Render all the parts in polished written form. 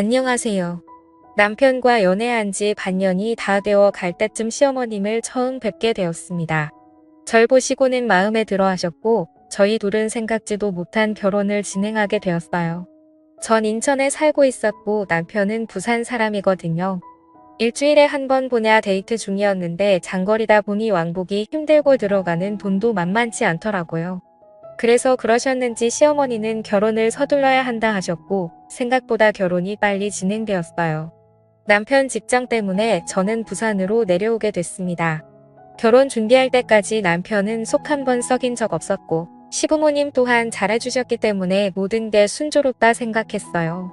안녕하세요. 남편과 연애한 지 반년이 다 되어 갈 때쯤 시어머님을 처음 뵙게 되었습니다. 절 보시고는 마음에 들어 하셨고, 저희 둘은 생각지도 못한 결혼을 진행하게 되었어요. 전 인천에 살고 있었고 남편은 부산 사람이거든요. 일주일에 한 번 보냐 데이트 중이었는데 장거리다 보니 왕복이 힘들고 들어가는 돈도 만만치 않더라고요. 그래서 그러셨는지 시어머니는 결혼을 서둘러야 한다 하셨고 생각보다 결혼이 빨리 진행되었어요. 남편 직장 때문에 저는 부산으로 내려오게 됐습니다. 결혼 준비할 때까지 남편은 속 한 번 썩인 적 없었고 시부모님 또한 잘해주셨기 때문에 모든 게 순조롭다 생각했어요.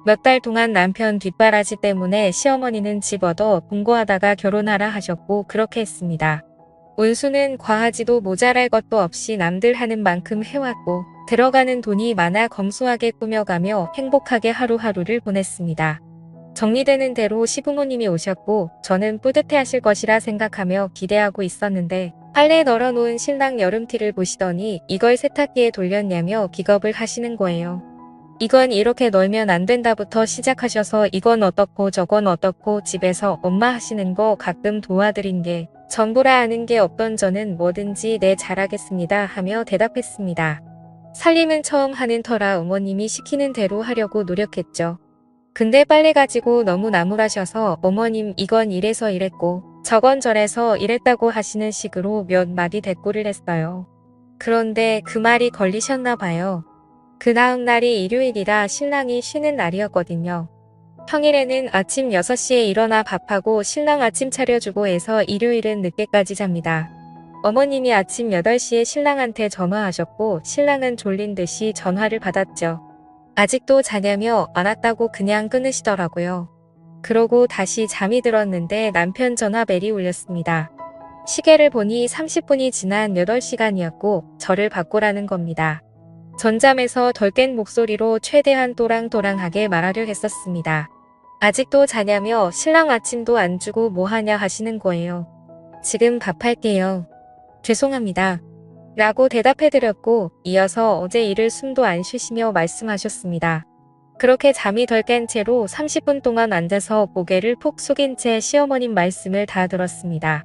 몇 달 동안 남편 뒷바라지 때문에 시어머니는 집 얻어 공고하다가 결혼하라 하셨고 그렇게 했습니다. 운수는 과하지도 모자랄 것도 없이 남들 하는 만큼 해왔고 들어가는 돈이 많아 검소하게 꾸며가며 행복하게 하루하루를 보냈습니다. 정리되는 대로 시부모님이 오셨고 저는 뿌듯해하실 것이라 생각하며 기대하고 있었는데 빨래에 널어놓은 신랑 여름티를 보시더니 이걸 세탁기에 돌렸냐며 기겁을 하시는 거예요. 이건 이렇게 널면 안 된다부터 시작하셔서 이건 어떻고 저건 어떻고 집에서 엄마 하시는 거 가끔 도와드린 게 전부라 아는 게 없던 저는 뭐든지 네 잘하겠습니다 하며 대답했습니다. 살림은 처음 하는 터라 어머님이 시키는 대로 하려고 노력했죠. 근데 빨래 가지고 너무 나무라셔서 어머님 이건 이래서 이랬고 저건 저래서 이랬다고 하시는 식으로 몇 마디 대꾸를 했어요. 그런데 그 말이 걸리셨나 봐요. 그 다음 날이 일요일이라 신랑이 쉬는 날이었거든요. 평일에는 아침 6시에 일어나 밥하고 신랑 아침 차려주고 해서 일요일은 늦게까지 잡니다. 어머님이 아침 8시에 신랑한테 전화하셨고 신랑은 졸린 듯이 전화를 받았죠. 아직도 자냐며 안 왔다고 그냥 끊으시더라고요. 그러고 다시 잠이 들었는데 남편 전화벨이 울렸습니다. 시계를 보니 30분이 지난 8시간이었고 저를 바꾸라는 겁니다. 전잠에서 덜 깬 목소리로 최대한 또랑또랑하게 말하려 했었습니다. 아직도 자냐며 신랑 아침도 안 주고 뭐하냐 하시는 거예요. 지금 밥할게요. 죄송합니다. 라고 대답해드렸고 이어서 어제 일을 숨도 안 쉬시며 말씀하셨습니다. 그렇게 잠이 덜 깬 채로 30분 동안 앉아서 고개를 푹 숙인 채 시어머님 말씀을 다 들었습니다.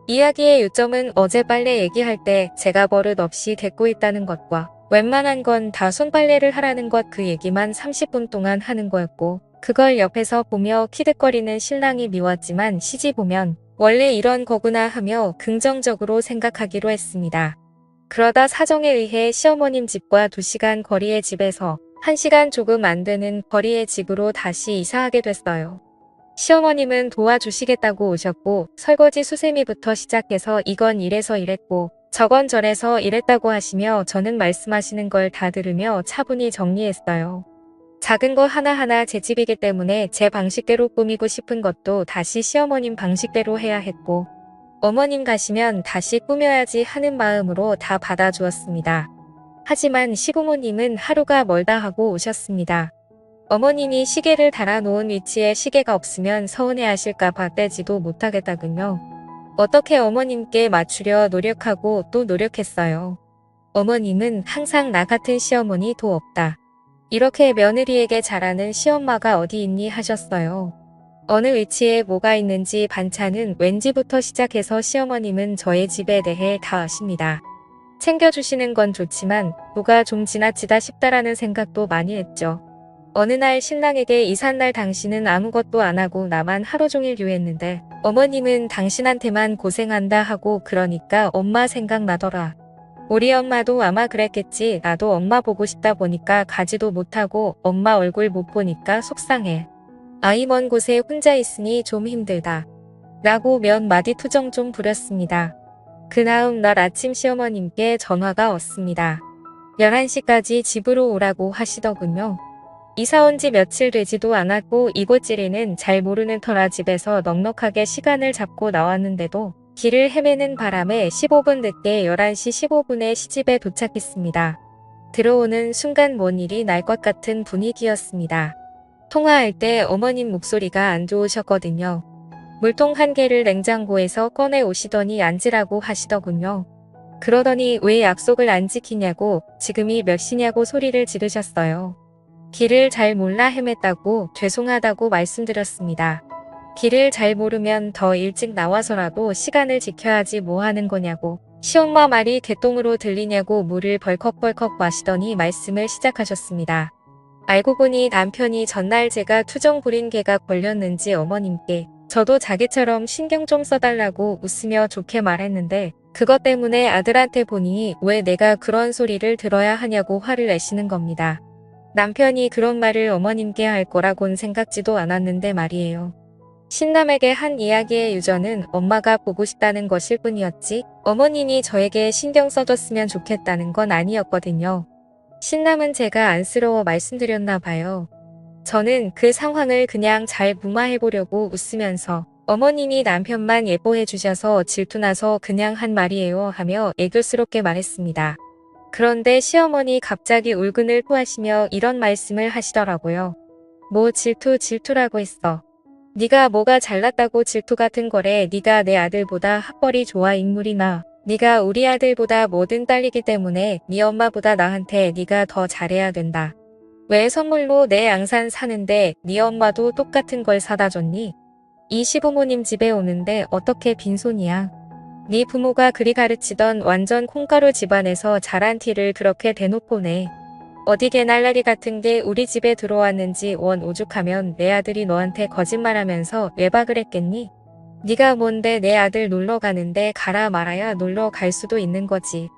이야기의 요점은 어제 빨래 얘기할 때 제가 버릇 없이 대꾸 있다는 것과 웬만한 건 다 손빨래를 하라는 것 그 얘기만 30분 동안 하는 거였고 그걸 옆에서 보며 키득거리는 신랑이 미웠지만 시집 오면 원래 이런 거구나 하며 긍정적으로 생각하기로 했습니다. 그러다 사정에 의해 시어머님 집과 2시간 거리의 집에서 1시간 조금 안 되는 거리의 집으로 다시 이사하게 됐어요. 시어머님은 도와주시겠다고 오셨고 설거지 수세미부터 시작해서 이건 이래서 이랬고 저건 저래서 이랬다고 하시며 저는 말씀하시는 걸 다 들으며 차분히 정리했어요. 작은 거 하나하나 제 집이기 때문에 제 방식대로 꾸미고 싶은 것도 다시 시어머님 방식대로 해야 했고 어머님 가시면 다시 꾸며야지 하는 마음으로 다 받아주었습니다. 하지만 시부모님은 하루가 멀다 하고 오셨습니다. 어머님이 시계를 달아놓은 위치에 시계가 없으면 서운해하실까봐 떼지도 못하겠다군요. 어떻게 어머님께 맞추려 노력하고 또 노력했어요. 어머님은 항상 나 같은 시어머니 도 없다. 이렇게 며느리에게 잘하는 시엄마가 어디 있니 하셨어요. 어느 위치에 뭐가 있는지 반찬은 왠지부터 시작해서 시어머님은 저의 집에 대해 다 아십니다. 챙겨주시는 건 좋지만 뭐가 좀 지나치다 싶다라는 생각도 많이 했죠. 어느 날 신랑에게 이삿날 당신은 아무것도 안 하고 나만 하루 종일 유했는데 어머님은 당신한테만 고생한다 하고 그러니까 엄마 생각나더라. 우리 엄마도 아마 그랬겠지. 나도 엄마 보고 싶다 보니까 가지도 못하고 엄마 얼굴 못 보니까 속상해. 아이 먼 곳에 혼자 있으니 좀 힘들다. 라고 몇 마디 투정 좀 부렸습니다. 그 다음 날 아침 시어머님께 전화가 왔습니다. 11시까지 집으로 오라고 하시더군요. 이사 온 지 며칠 되지도 않았고 이곳지리는 잘 모르는 터라 집에서 넉넉하게 시간을 잡고 나왔는데도 길을 헤매는 바람에 15분 늦게 11시 15분에 시집에 도착했습니다. 들어오는 순간 뭔 일이 날 것 같은 분위기였습니다. 통화할 때 어머님 목소리가 안 좋으셨거든요. 물통 1개를 냉장고에서 꺼내 오시더니 앉으라고 하시더군요. 그러더니 왜 약속을 안 지키냐고 지금이 몇 시냐고 소리를 지르셨어요. 길을 잘 몰라 헤맸다고 죄송하다고 말씀드렸습니다. 길을 잘 모르면 더 일찍 나와서라도 시간을 지켜야지 뭐 하는 거냐고. 시엄마 말이 개똥으로 들리냐고 물을 벌컥벌컥 마시더니 말씀을 시작하셨습니다. 알고 보니 남편이 전날 제가 투정 부린 개가 걸렸는지 어머님께 저도 자기처럼 신경 좀 써달라고 웃으며 좋게 말했는데 그것 때문에 아들한테 보니 왜 내가 그런 소리를 들어야 하냐고 화를 내시는 겁니다. 남편이 그런 말을 어머님께 할 거라곤 생각지도 않았는데 말이에요. 신남에게 한 이야기의 유저는 엄마가 보고 싶다는 것일 뿐이었지 어머님이 저에게 신경 써줬으면 좋겠다는 건 아니었거든요. 신남은 제가 안쓰러워 말씀드렸나 봐요. 저는 그 상황을 그냥 잘 무마해보려고 웃으면서 어머님이 남편만 예뻐해 주셔서 질투나서 그냥 한 말이에요 하며 애교스럽게 말했습니다. 그런데 시어머니 갑자기 울근을 토하시며 이런 말씀을 하시더라고요. 뭐 질투라고 했어. 네가 뭐가 잘났다고 질투 같은 거래. 네가 내 아들보다 학벌이 좋아 인물이나. 네가 우리 아들보다 뭐든 딸리기 때문에 네 엄마보다 나한테 네가 더 잘해야 된다. 왜 선물로 내 양산 사는데 네 엄마도 똑같은 걸 사다 줬니? 이 시부모님 집에 오는데 어떻게 빈손이야. 네 부모가 그리 가르치던 완전 콩가루 집안에서 자란 티를 그렇게 대놓고 내. 어디 개날라리 같은 게 우리 집에 들어왔는지 원 오죽하면 내 아들이 너한테 거짓말하면서 외박을 했겠니? 네가 뭔데 내 아들 놀러 가는데 가라 말아야 놀러 갈 수도 있는 거지.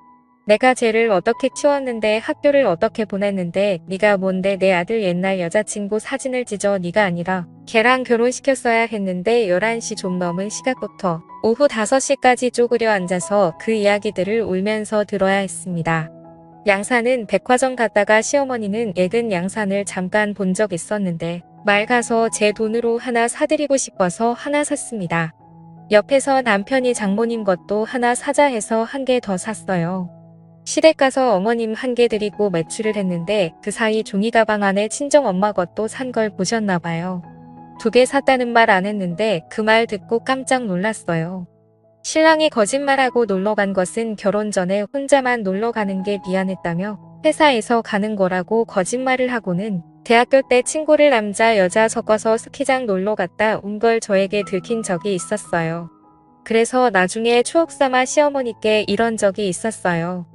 내가 쟤를 어떻게 키웠는데 학교를 어떻게 보냈는데 네가 뭔데 내 아들 옛날 여자친구 사진을 찢어. 네가 아니라 걔랑 결혼시켰어야 했는데 11시 좀 넘은 시각부터 오후 5시까지 쪼그려 앉아서 그 이야기들을 울면서 들어야 했습니다. 양산은 백화점 갔다가 시어머니는 예근 양산을 잠깐 본 적 있었는데 맑아서 제 돈으로 하나 사드리고 싶어서 하나 샀습니다. 옆에서 남편이 장모님 것도 하나 사자 해서 한 개 더 샀어요. 시댁 가서 어머님 한 개 드리고 매출을 했는데 그 사이 종이 가방 안에 친정엄마 것도 산 걸 보셨나 봐요. 2개 샀다는 말 안 했는데 그 말 듣고 깜짝 놀랐어요. 신랑이 거짓말하고 놀러 간 것은 결혼 전에 혼자만 놀러 가는 게 미안했다며 회사에서 가는 거라고 거짓말을 하고는 대학교 때 친구를 남자 여자 섞어서 스키장 놀러 갔다 온 걸 저에게 들킨 적이 있었어요. 그래서 나중에 추억 삼아 시어머니께 이런 적이 있었어요.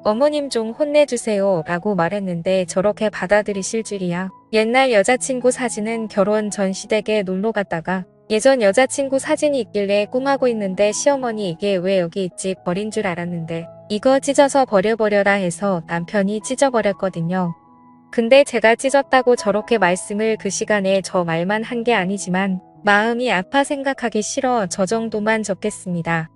어머님 좀 혼내주세요 라고 말했는데 저렇게 받아들이실 줄이야. 옛날 여자친구 사진은 결혼 전 시댁에 놀러 갔다가 예전 여자친구 사진이 있길래 꿈하고 있는데 시어머니 이게 왜 여기 있지 버린 줄 알았는데 이거 찢어서 버려버려라 해서 남편이 찢어버렸거든요. 근데 제가 찢었다고 저렇게 말씀을 그 시간에 저 말만 한 게 아니지만 마음이 아파 생각하기 싫어 저 정도만 적겠습니다.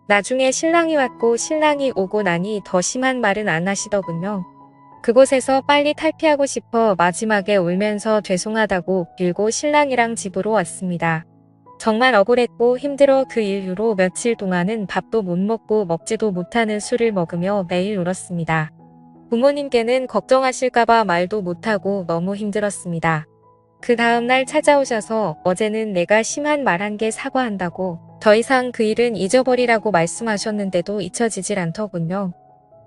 나중에 신랑이 왔고 신랑이 오고 나니 더 심한 말은 안 하시더군요. 그곳에서 빨리 탈피하고 싶어 마지막에 울면서 죄송하다고 빌고 신랑이랑 집으로 왔습니다. 정말 억울했고 힘들어 그 이후로 며칠 동안은 밥도 못 먹고 먹지도 못하는 술을 먹으며 매일 울었습니다. 부모님께는 걱정하실까봐 말도 못하고 너무 힘들었습니다. 그 다음날 찾아오셔서 어제는 내가 심한 말 한 게 사과한다고 더 이상 그 일은 잊어버리라고 말씀하셨는데도 잊혀지질 않더군요.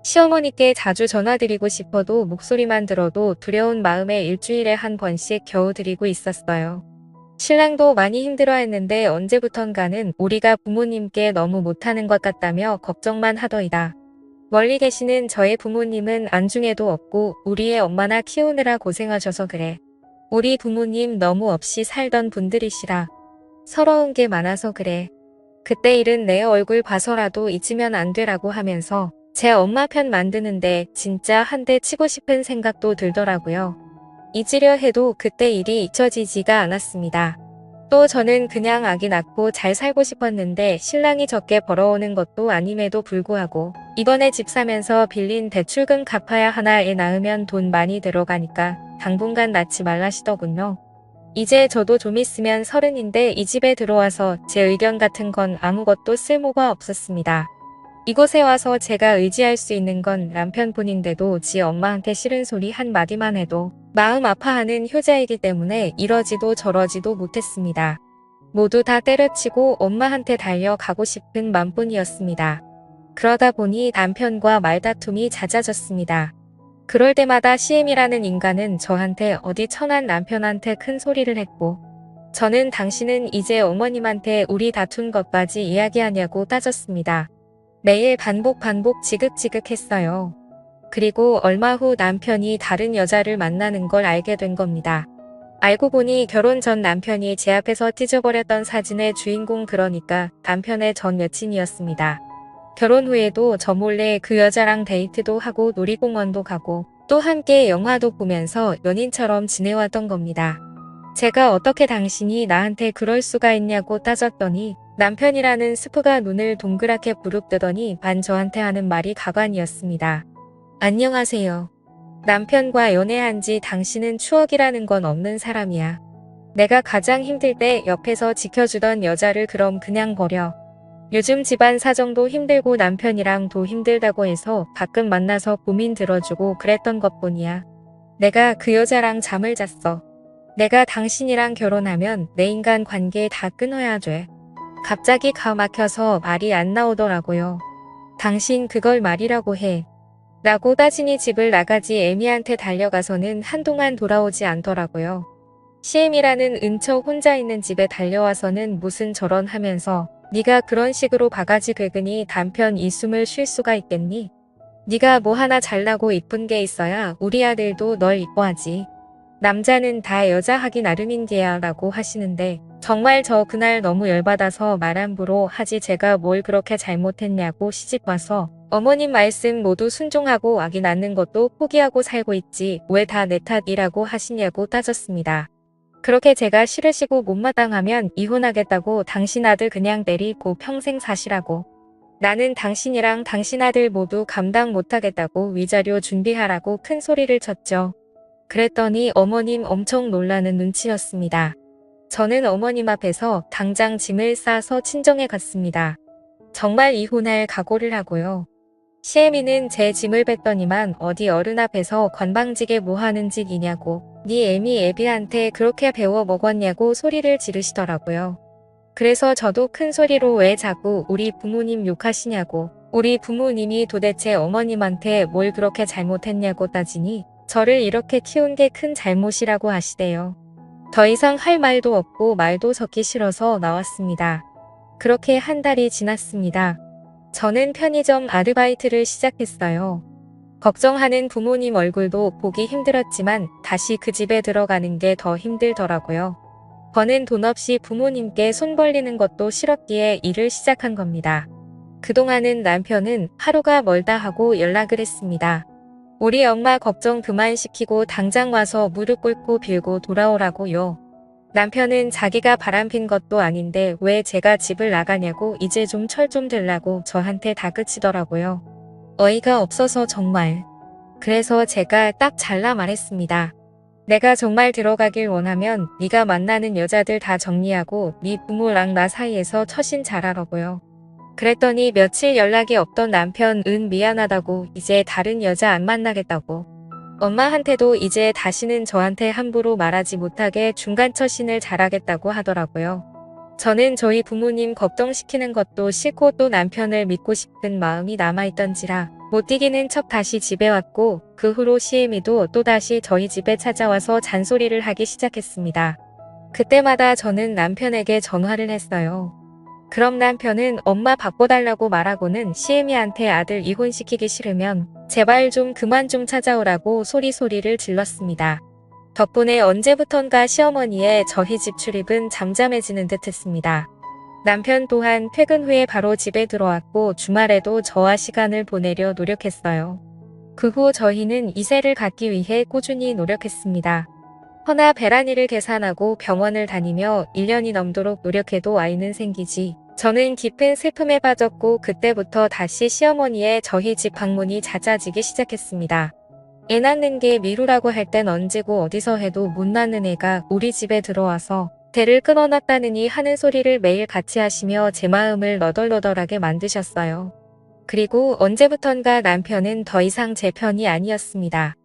시어머니께 자주 전화드리고 싶어도 목소리만 들어도 두려운 마음에 일주일에 한 번씩 겨우 드리고 있었어요. 신랑도 많이 힘들어했는데 언제부턴가는 우리가 부모님께 너무 못하는 것 같다며 걱정만 하더이다. 멀리 계시는 저의 부모님은 안중에도 없고 우리의 엄마나 키우느라 고생하셔서 그래. 우리 부모님 너무 없이 살던 분들이시라. 서러운 게 많아서 그래. 그때 일은 내 얼굴 봐서라도 잊으면 안 되라고 하면서 제 엄마 편 만드는데 진짜 한 대 치고 싶은 생각도 들더라고요. 잊으려 해도 그때 일이 잊혀지지가 않았습니다. 또 저는 그냥 아기 낳고 잘 살고 싶었는데 신랑이 적게 벌어오는 것도 아님에도 불구하고 이번에 집 사면서 빌린 대출금 갚아야 하나 애 낳으면 돈 많이 들어가니까 당분간 낳지 말라시더군요. 이제 저도 좀 있으면 30인데 이 집에 들어와서 제 의견 같은 건 아무것도 쓸모가 없었습니다. 이곳에 와서 제가 의지할 수 있는 건 남편뿐인데도 지 엄마한테 싫은 소리 한마디만 해도 마음 아파하는 효자이기 때문에 이러지도 저러지도 못했습니다. 모두 다 때려치고 엄마한테 달려가고 싶은 맘뿐이었습니다. 그러다 보니 남편과 말다툼이 잦아졌습니다. 그럴 때마다 CM이라는 인간은 저한테 어디 천한 남편한테 큰 소리를 했고, 저는 당신은 이제 어머님한테 우리 다툰 것까지 이야기하냐고 따졌습니다. 매일 반복 지극지극했어요. 그리고 얼마 후 남편이 다른 여자를 만나는 걸 알게 된 겁니다. 알고 보니 결혼 전 남편이 제 앞에서 찢어버렸던 사진의 주인공, 그러니까 남편의 전 여친이었습니다. 결혼 후에도 저 몰래 그 여자랑 데이트도 하고 놀이공원도 가고 또 함께 영화도 보면서 연인처럼 지내왔던 겁니다. 제가 어떻게 당신이 나한테 그럴 수가 있냐고 따졌더니 남편이라는 스프가 눈을 동그랗게 부릅뜨더니 반 저한테 하는 말이 가관이었습니다. 안녕하세요. 남편과 연애한 지 당신은 추억이라는 건 없는 사람이야. 내가 가장 힘들 때 옆에서 지켜주던 여자를 그럼 그냥 버려. 요즘 집안 사정도 힘들고 남편이랑도 힘들다고 해서 가끔 만나서 고민 들어주고 그랬던 것뿐이야. 내가 그 여자랑 잠을 잤어. 내가 당신이랑 결혼하면 내 인간 관계 다 끊어야 돼. 갑자기 가 막혀서 말이 안 나오더라고요. 당신 그걸 말이라고 해. 라고 따지니 집을 나가지 애미한테 달려가서는 한동안 돌아오지 않더라고요. CM이라는 은처 혼자 있는 집에 달려와서는 무슨 저런 하면서 네가 그런 식으로 바가지 긁으니 남편 이숨을 쉴 수가 있겠니? 네가 뭐 하나 잘나고 이쁜 게 있어야 우리 아들도 널 이뻐하지. 남자는 다 여자 하기 나름인 게야 라고 하시는데 정말 저 그날 너무 열받아서 말 함부로 하지 제가 뭘 그렇게 잘못했냐고 시집와서 어머님 말씀 모두 순종하고 아기 낳는 것도 포기하고 살고 있지 왜 다 내 탓이라고 하시냐고 따졌습니다. 그렇게 제가 싫으시고 못마땅하면 이혼하겠다고 당신 아들 그냥 내리고 평생 사시라고. 나는 당신이랑 당신 아들 모두 감당 못하겠다고 위자료 준비하라고 큰 소리를 쳤죠. 그랬더니 어머님 엄청 놀라는 눈치였습니다. 저는 어머님 앞에서 당장 짐을 싸서 친정에 갔습니다. 정말 이혼할 각오를 하고요. CM이는 제 짐을 뱉더니만 어디 어른 앞에서 건방지게 뭐 하는 짓이냐고 네 애미 애비한테 그렇게 배워 먹었냐고 소리를 지르시더라고요. 그래서 저도 큰 소리로 왜 자꾸 우리 부모님 욕하시냐고 우리 부모님이 도대체 어머님한테 뭘 그렇게 잘못했냐고 따지니 저를 이렇게 키운 게 큰 잘못이라고 하시대요. 더 이상 할 말도 없고 말도 섞기 싫어서 나왔습니다. 그렇게 한 달이 지났습니다. 저는 편의점 아르바이트를 시작했어요. 걱정하는 부모님 얼굴도 보기 힘들었지만 다시 그 집에 들어가는 게 더 힘들더라고요. 버는 돈 없이 부모님께 손 벌리는 것도 싫었기에 일을 시작한 겁니다. 그동안은 남편은 하루가 멀다 하고 연락을 했습니다. 우리 엄마 걱정 그만 시키고 당장 와서 무릎 꿇고 빌고 돌아오라고요. 남편은 자기가 바람핀 것도 아닌데 왜 제가 집을 나가냐고 이제 좀 철 좀 들라고 저한테 다그치더라고요. 어이가 없어서 정말. 그래서 제가 딱 잘라 말했습니다. 내가 정말 들어가길 원하면 네가 만나는 여자들 다 정리하고 네 부모랑 나 사이에서 처신 잘하라고요. 그랬더니 며칠 연락이 없던 남편은 미안하다고 이제 다른 여자 안 만나겠다고. 엄마한테도 이제 다시는 저한테 함부로 말하지 못하게 중간 처신을 잘하겠다고 하더라고요. 저는 저희 부모님 걱정시키는 것도 싫고 또 남편을 믿고 싶은 마음이 남아있던지라 못 이기는 척 다시 집에 왔고 그 후로 CM이도 또다시 저희 집에 찾아와서 잔소리를 하기 시작했습니다. 그때마다 저는 남편에게 전화를 했어요. 그럼 남편은 엄마 바꿔달라고 말하고는 CM이한테 아들 이혼시키기 싫으면 제발 좀 그만 좀 찾아오라고 소리를 질렀습니다. 덕분에 언제부턴가 시어머니의 저희 집 출입은 잠잠해지는 듯 했습니다. 남편 또한 퇴근 후에 바로 집에 들어왔고 주말에도 저와 시간을 보내려 노력했어요. 그 후 저희는 이세를 갖기 위해 꾸준히 노력했습니다. 허나 배란일을 계산하고 병원을 다니며 1년이 넘도록 노력해도 아이는 생기지. 저는 깊은 슬픔에 빠졌고 그때부터 다시 시어머니의 저희 집 방문이 잦아지기 시작했습니다. 애 낳는 게 미루라고 할 땐 언제고 어디서 해도 못 낳는 애가 우리 집에 들어와서 대를 끊어놨다느니 하는 소리를 매일 같이 하시며 제 마음을 너덜너덜하게 만드셨어요. 그리고 언제부턴가 남편은 더 이상 제 편이 아니었습니다.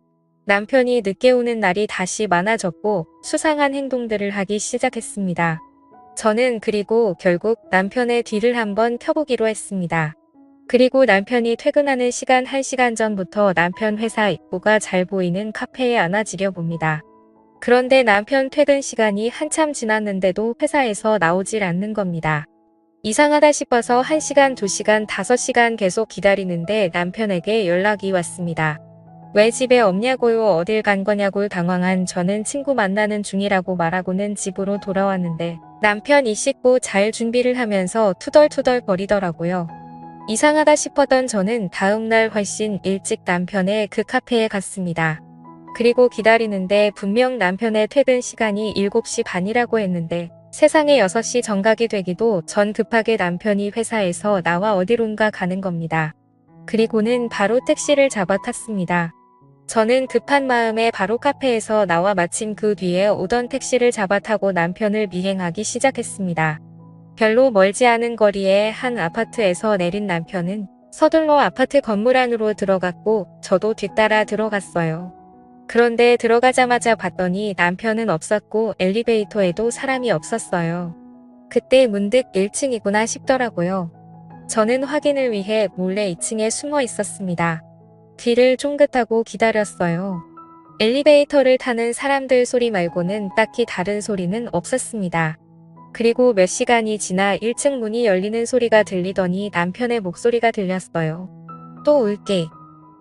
남편이 늦게 오는 날이 다시 많아졌고 수상한 행동들을 하기 시작했습니다. 저는 그리고 결국 남편의 뒤를 한번 켜보기로 했습니다. 그리고 남편이 퇴근하는 시간 1시간 전부터 남편 회사 입구가 잘 보이는 카페에 안아지려 봅니다. 그런데 남편 퇴근 시간이 한참 지났는데도 회사에서 나오질 않는 겁니다. 이상하다 싶어서 1시간, 2시간, 5시간 계속 기다리는데 남편에게 연락이 왔습니다. 왜 집에 없냐고요? 어딜 간 거냐고 당황한 저는 친구 만나는 중이라고 말하고는 집으로 돌아왔는데 남편이 씻고 잘 준비를 하면서 투덜투덜 거리더라고요. 이상하다 싶었던 저는 다음날 훨씬 일찍 남편의 그 카페에 갔습니다. 그리고 기다리는데 분명 남편의 퇴근 시간이 7시 반이라고 했는데 세상에 6시 정각이 되기도 전 급하게 남편이 회사에서 나와 어디론가 가는 겁니다. 그리고는 바로 택시를 잡아 탔습니다. 저는 급한 마음에 바로 카페에서 나와 마침 그 뒤에 오던 택시를 잡아 타고 남편을 미행하기 시작했습니다. 별로 멀지 않은 거리의 한 아파트에서 내린 남편은 서둘러 아파트 건물 안으로 들어갔고 저도 뒤따라 들어갔어요. 그런데 들어가자마자 봤더니 남편은 없었고 엘리베이터에도 사람이 없었어요. 그때 문득 1층이구나 싶더라고요. 저는 확인을 위해 몰래 2층에 숨어 있었습니다. 귀를 쫑긋하고 기다렸어요. 엘리베이터를 타는 사람들 소리 말고는 딱히 다른 소리는 없었습니다. 그리고 몇 시간이 지나 1층 문이 열리는 소리가 들리더니 남편의 목소리가 들렸어요. 또 올게.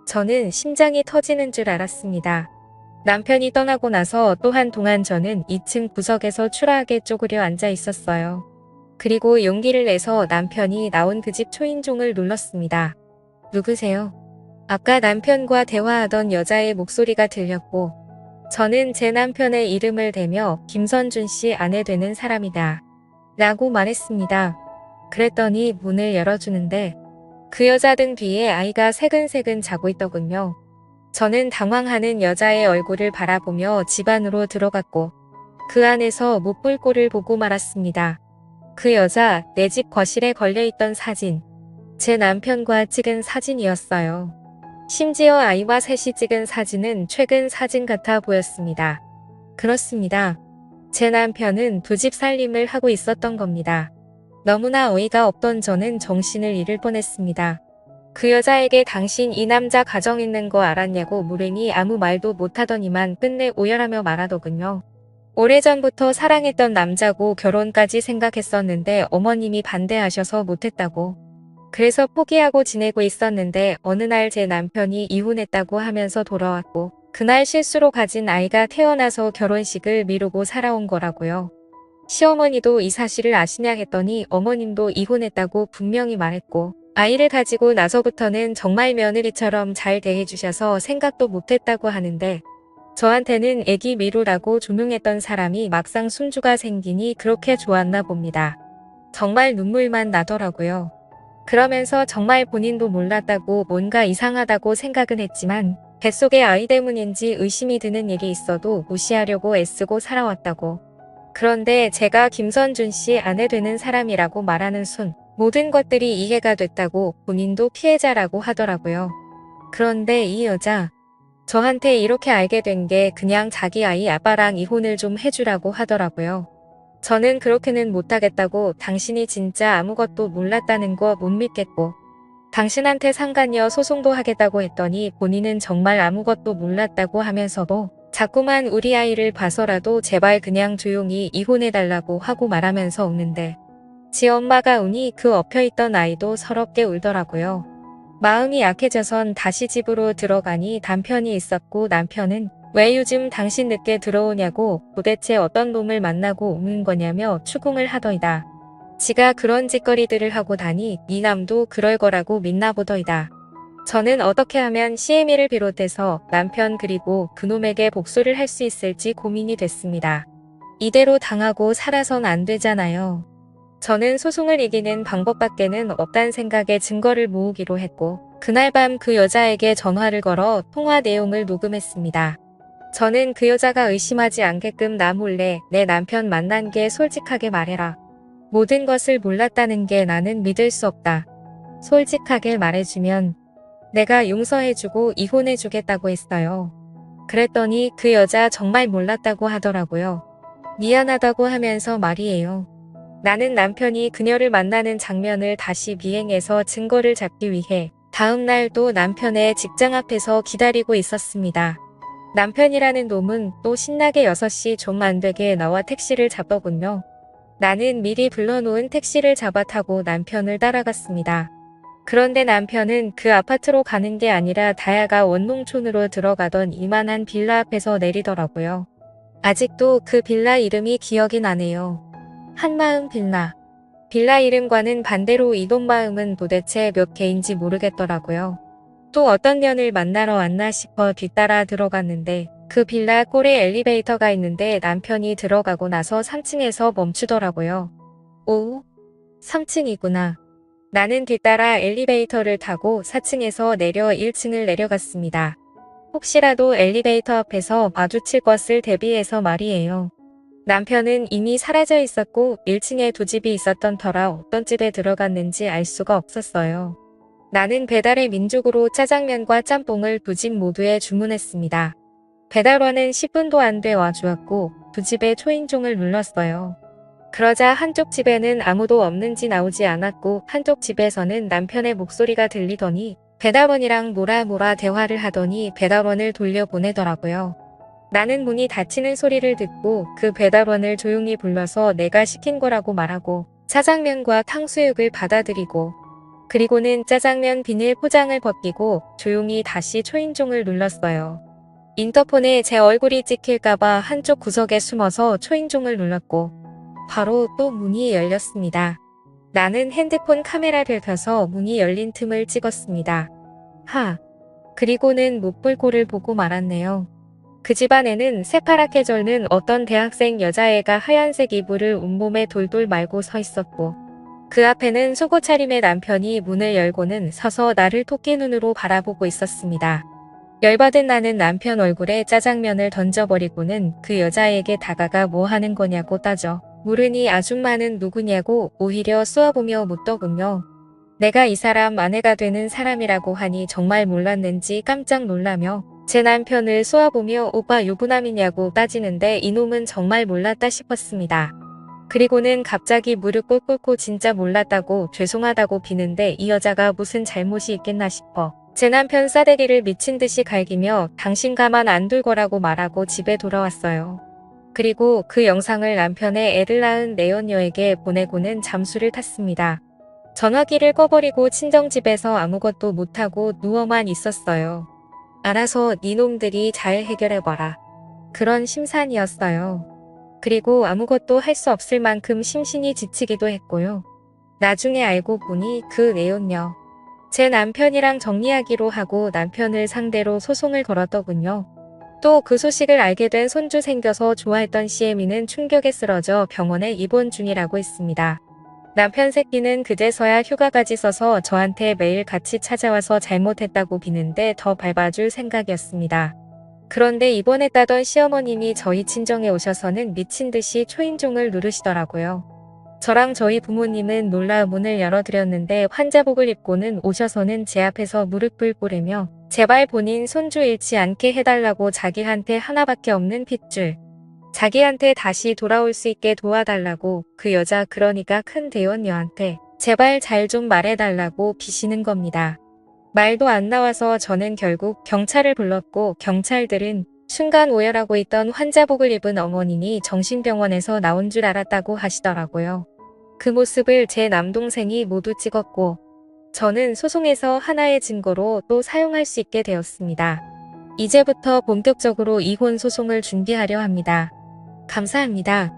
저는 심장이 터지는 줄 알았습니다. 남편이 떠나고 나서 또 한동안 저는 2층 구석에서 추라하게 쪼그려 앉아 있었어요. 그리고 용기를 내서 남편이 나온 그 집 초인종을 눌렀습니다. 누구세요? 아까 남편과 대화하던 여자의 목소리가 들렸고 저는 제 남편의 이름을 대며 김선준 씨 아내 되는 사람이다. 라고 말했습니다. 그랬더니 문을 열어주는데 그 여자 등 뒤에 아이가 새근새근 자고 있더군요. 저는 당황하는 여자의 얼굴을 바라보며 집 안으로 들어갔고 그 안에서 못 볼 꼴을 보고 말았습니다. 그 여자 내 집 거실에 걸려있던 사진. 제 남편과 찍은 사진이었어요. 심지어 아이와 셋이 찍은 사진은 최근 사진 같아 보였습니다. 그렇습니다. 제 남편은 두 집 살림을 하고 있었던 겁니다. 너무나 어이가 없던 저는 정신을 잃을 뻔했습니다. 그 여자에게 당신 이 남자 가정 있는 거 알았냐고 물으니 아무 말도 못하더니만 끝내 오열하며 말하더군요. 오래전부터 사랑했던 남자고 결혼까지 생각했었는데 어머님이 반대하셔서 못했다고. 그래서 포기하고 지내고 있었는데 어느 날 제 남편이 이혼했다고 하면서 돌아왔고 그날 실수로 가진 아이가 태어나서 결혼식을 미루고 살아온 거라고요. 시어머니도 이 사실을 아시냐 했더니 어머님도 이혼했다고 분명히 말했고 아이를 가지고 나서부터는 정말 며느리처럼 잘 대해주셔서 생각도 못했다고 하는데 저한테는 애기 미루라고 조명했던 사람이 막상 손주가 생기니 그렇게 좋았나 봅니다. 정말 눈물만 나더라고요. 그러면서 정말 본인도 몰랐다고 뭔가 이상하다고 생각은 했지만 뱃속의 아이 때문인지 의심이 드는 일이 있어도 무시하려고 애쓰고 살아왔다고. 그런데 제가 김선준 씨 아내 되는 사람이라고 말하는 순 모든 것들이 이해가 됐다고 본인도 피해자라고 하더라고요. 그런데 이 여자 저한테 이렇게 알게 된 게 그냥 자기 아이 아빠랑 이혼을 좀 해주라고 하더라고요. 저는 그렇게는 못하겠다고 당신이 진짜 아무것도 몰랐다는 거 못 믿겠고 당신한테 상간녀 소송도 하겠다고 했더니 본인은 정말 아무것도 몰랐다고 하면서도 자꾸만 우리 아이를 봐서라도 제발 그냥 조용히 이혼해달라고 하고 말하면서 우는데 지 엄마가 우니 그 엎혀있던 아이도 서럽게 울더라고요. 마음이 약해져선 다시 집으로 들어가니 남편이 있었고 남편은 왜 요즘 당신 늦게 들어오냐고 도대체 어떤 놈을 만나고 오는 거냐며 추궁을 하더이다. 지가 그런 짓거리들을 하고 다니 이 남도 그럴 거라고 믿나 보더이다. 저는 어떻게 하면 시애미를 비롯해서 남편 그리고 그놈에게 복수를 할 수 있을지 고민이 됐습니다. 이대로 당하고 살아선 안 되잖아요. 저는 소송을 이기는 방법밖에는 없단 생각에 증거를 모으기로 했고 그날 밤 그 여자에게 전화를 걸어 통화 내용을 녹음했습니다. 저는 그 여자가 의심하지 않게끔 나 몰래 내 남편 만난 게 솔직하게 말해라. 모든 것을 몰랐다는 게 나는 믿을 수 없다. 솔직하게 말해주면 내가 용서해주고 이혼해주겠다고 했어요. 그랬더니 그 여자 정말 몰랐다고 하더라고요. 미안하다고 하면서 말이에요. 나는 남편이 그녀를 만나는 장면을 다시 비행해서 증거를 잡기 위해 다음 날 또 남편의 직장 앞에서 기다리고 있었습니다. 남편이라는 놈은 또 신나게 6시 좀 안 되게 나와 택시를 잡더군요. 나는 미리 불러놓은 택시를 잡아 타고 남편을 따라갔습니다. 그런데 남편은 그 아파트로 가는 게 아니라 다야가 원농촌으로 들어가던 이만한 빌라 앞에서 내리더라고요. 아직도 그 빌라 이름이 기억이 나네요. 한마음 빌라. 빌라 이름과는 반대로 이동 마음은 도대체 몇 개인지 모르겠더라고요. 또 어떤 년을 만나러 왔나 싶어 뒤따라 들어갔는데 그 빌라 꼴에 엘리베이터가 있는데 남편이 들어가고 나서 3층에서 멈추더라고요. 오, 3층이구나. 나는 뒤따라 엘리베이터를 타고 4층에서 내려 1층을 내려갔습니다. 혹시라도 엘리베이터 앞에서 마주칠 것을 대비해서 말이에요. 남편은 이미 사라져 있었고 1층에 두 집이 있었던 터라 어떤 집에 들어갔는지 알 수가 없었어요. 나는 배달의 민족으로 짜장면과 짬뽕을 두 집 모두에 주문했습니다. 배달원은 10분도 안 돼 와주었고 두 집의 초인종을 눌렀어요. 그러자 한쪽 집에는 아무도 없는지 나오지 않았고 한쪽 집에서는 남편의 목소리가 들리더니 배달원이랑 뭐라 대화를 하더니 배달원을 돌려보내더라고요. 나는 문이 닫히는 소리를 듣고 그 배달원을 조용히 불러서 내가 시킨 거라고 말하고 짜장면과 탕수육을 받아들이고 그리고는 짜장면 비닐 포장을 벗기고 조용히 다시 초인종을 눌렀어요. 인터폰에 제 얼굴이 찍힐까봐 한쪽 구석에 숨어서 초인종을 눌렀고 바로 또 문이 열렸습니다. 나는 핸드폰 카메라를 켜서 문이 열린 틈을 찍었습니다. 그리고는 못 볼 꼴을 보고 말았네요. 그 집안에는 새파랗게 절는 어떤 대학생 여자애가 하얀색 이불을 온몸에 돌돌 말고 서 있었고 그 앞에는 속옷 차림의 남편이 문을 열고는 서서 나를 토끼 눈으로 바라보고 있었습니다. 열받은 나는 남편 얼굴에 짜장면을 던져버리고는 그 여자에게 다가가 뭐 하는 거냐고 따져 물으니 아줌마는 누구냐고 오히려 쏘아보며 묻더군요. 내가 이 사람 아내가 되는 사람이라고 하니 정말 몰랐는지 깜짝 놀라며 제 남편을 쏘아보며 오빠 유부남이냐고 따지는데 이놈은 정말 몰랐다 싶었습니다. 그리고는 갑자기 무릎 꿇고 진짜 몰랐다고 죄송하다고 비는데 이 여자가 무슨 잘못이 있겠나 싶어 제 남편 싸대기를 미친 듯이 갈기며 당신 가만 안 둘 거라고 말하고 집에 돌아왔어요. 그리고 그 영상을 남편의 애를 낳은 내연녀에게 보내고는 잠수를 탔습니다. 전화기를 꺼버리고 친정집에서 아무것도 못하고 누워만 있었어요. 알아서 니놈들이 잘 해결해봐라. 그런 심산이었어요. 그리고 아무것도 할 수 없을 만큼 심신이 지치기도 했고요. 나중에 알고 보니 그 내연녀 제 남편이랑 정리하기로 하고 남편을 상대로 소송을 걸었더군요. 또 그 소식을 알게 된 손주 생겨서 좋아했던 CM이는 충격에 쓰러져 병원에 입원 중이라고 했습니다. 남편 새끼는 그제서야 휴가까지 써서 저한테 매일 같이 찾아와서 잘못했다고 비는데 더 밟아줄 생각이었습니다. 그런데 입원했다던 시어머님이 저희 친정에 오셔서는 미친 듯이 초인종을 누르시더라고요. 저랑 저희 부모님은 놀라 문을 열어드렸는데 환자복을 입고는 오셔서는 제 앞에서 무릎을 꿇으며 제발 본인 손주 잃지 않게 해달라고 자기한테 하나밖에 없는 핏줄. 자기한테 다시 돌아올 수 있게 도와달라고 그 여자 그러니까 큰 대원녀한테 제발 잘 좀 말해달라고 비시는 겁니다. 말도 안 나와서 저는 결국 경찰을 불렀고 경찰들은 순간 오열하고 있던 환자복을 입은 어머님이 정신병원에서 나온 줄 알았다고 하시더라고요. 그 모습을 제 남동생이 모두 찍었고 저는 소송에서 하나의 증거로 또 사용할 수 있게 되었습니다. 이제부터 본격적으로 이혼 소송을 준비하려 합니다. 감사합니다.